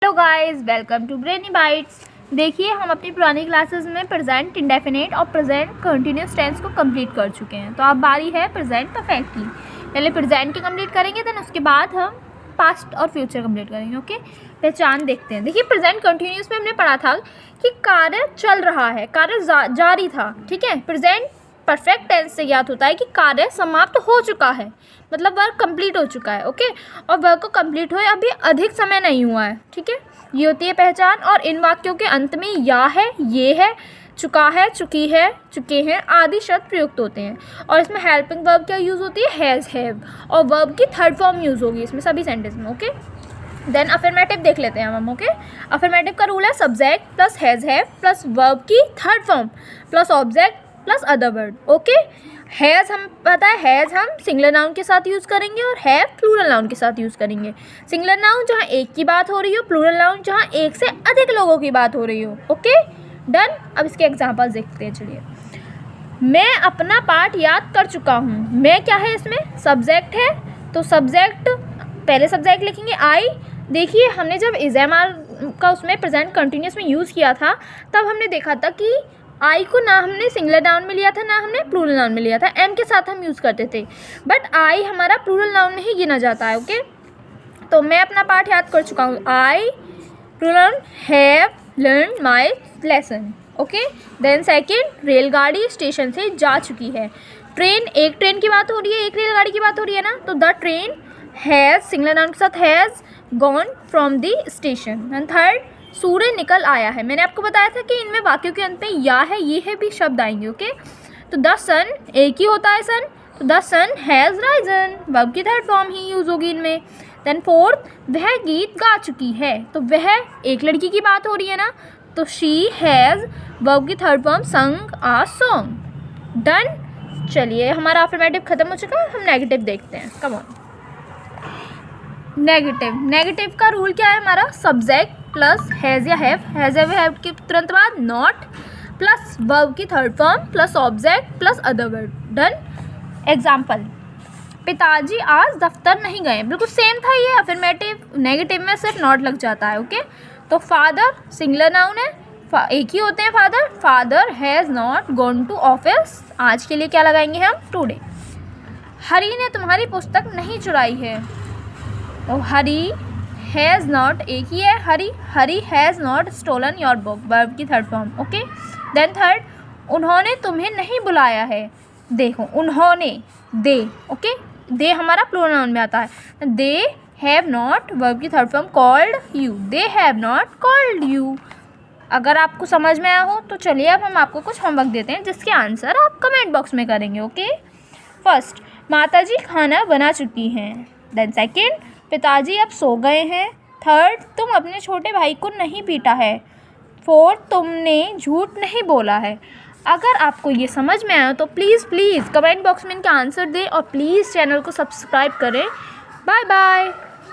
Hello guys, welcome to Brainy Bytes. देखिए, हम अपनी पुरानी क्लासेस में प्रेजेंट इंडेफिनिट और प्रेजेंट कंटिन्यूस टेंस को कंप्लीट कर चुके हैं। तो अब बारी है प्रेजेंट परफेक्ट की। पहले प्रेजेंट की कंप्लीट करेंगे, देन उसके बाद हम पास्ट और फ्यूचर कंप्लीट करेंगे। ओके, पहचान देखते हैं। देखिए, प्रेजेंट कंटिन्यूस में हमने पढ़ा था कि कार्य चल रहा है, कार्य जारी था। ठीक है, प्रेजेंट परफेक्ट टेंस से ज्ञात होता है कि कार्य समाप्त हो चुका है, मतलब वर्क कंप्लीट हो चुका है। ओके, और वर्क को कंप्लीट हुए अभी अधिक समय नहीं हुआ है। ठीक है, ये होती है पहचान। और इन वाक्यों के अंत में या है, ये है, चुका है, चुकी है, चुके हैं आदि शब्द प्रयुक्त होते हैं। और इसमें हेल्पिंग वर्ब क्या यूज़ होती है? हैज़, हैव, और वर्ब की थर्ड फॉर्म यूज़ होगी इसमें सभी सेंटेंस में। ओके, देन अफर्मेटिव देख लेते हैं हम। ओके, अफर्मेटिव का रूल है subject plus has, have plus verb की third form plus object plus other word. Okay, has हम पता है, हैज़ हम सिंगुलर नाउन के साथ यूज़ करेंगे और हैव प्लूरल नाउन के साथ यूज़ करेंगे। सिंगुलर नाउन जहाँ एक की बात हो रही हो, प्लूरल नाउन जहाँ एक से अधिक लोगों की बात हो रही हो। Okay, done. अब इसके एग्जांपल्स देखते हैं। चलिए, मैं अपना पाठ याद कर चुका हूँ। मैं क्या है इसमें? सब्जेक्ट है, तो सब्जेक्ट पहले सब्जेक्ट लिखेंगे आई। देखिए, हमने जब इज़-एम-आर का उसमें प्रेजेंट कंटिन्यूस में यूज़ किया था, तब हमने देखा था कि आई को ना हमने सिंगुलर नाउन में लिया था, ना हमने प्लूरल नाउन में लिया था। एम के साथ हम यूज़ करते थे, बट आई हमारा प्लूरल नाउन में ही गिना जाता है। ओके, तो मैं अपना पाठ याद कर चुका हूँ। I plural have learn my lesson. Okay, then second, रेलगाड़ी स्टेशन से जा चुकी है। ट्रेन, एक ट्रेन की बात हो रही है, एक रेलगाड़ी की बात हो रही है ना, तो the train has singular noun के साथ has gone from the station. And third, सूर्य निकल आया है। मैंने आपको बताया था कि इनमें वाक्यों के अंत में या है, ये है भी शब्द आएंगे। ओके, तो द सन, एक ही होता है सन, तो the sun has risen, verb की थर्ड फॉर्म ही यूज़ होगी इनमें। देन फोर्थ, वह गीत गा चुकी है, तो वह एक लड़की की बात हो रही है ना, तो शी हैज़ वर्ब की थर्ड फॉर्म संग आ सॉन्ग। डन। चलिए, हमारा अफर्मेटिव खत्म हो चुका है। हम नेगेटिव देखते हैं। Come on. नेगेटिव का रूल क्या है हमारा? सब्जेक्ट प्लस हैज़ या हैव के तुरंत बाद नॉट प्लस वर्ब की third form plus object plus other word. Done. Example, पिताजी आज दफ्तर नहीं गए। बिल्कुल सेम था ये। अफर्मेटिव नेगेटिव में सिर्फ नॉट लग जाता है। ओके, तो फादर सिंगुलर नाउन है, एक ही होते हैं father. Father has not gone to office. आज के लिए क्या लगाएंगे हम? टुडे। हरी ने तुम्हारी पुस्तक नहीं चुराई है, तो हरी हैज़ नॉट, एक ही है Hari has not stolen your book, verb की third form. Okay, then third, उन्होंने तुम्हें नहीं बुलाया है। देखो, उन्होंने, दे। ओके, दे हमारा प्लूरल नाउन में आता है। दे हैव नॉट, वर्ब की third form, called you, they have not called you. अगर आपको समझ में आया हो तो चलिए, अब हम आपको कुछ होमवर्क देते हैं जिसके आंसर आप कमेंट बॉक्स में करेंगे। ओके, फर्स्ट, माताजी खाना बना चुकी हैं। देन सेकेंड, पिताजी अब सो गए हैं। थर्ड, तुम अपने छोटे भाई को नहीं पीटा है। फोर्थ, तुमने झूठ नहीं बोला है। अगर आपको ये समझ में आया तो प्लीज़ कमेंट बॉक्स में इनका आंसर दें और प्लीज़ चैनल को सब्सक्राइब करें। Bye bye.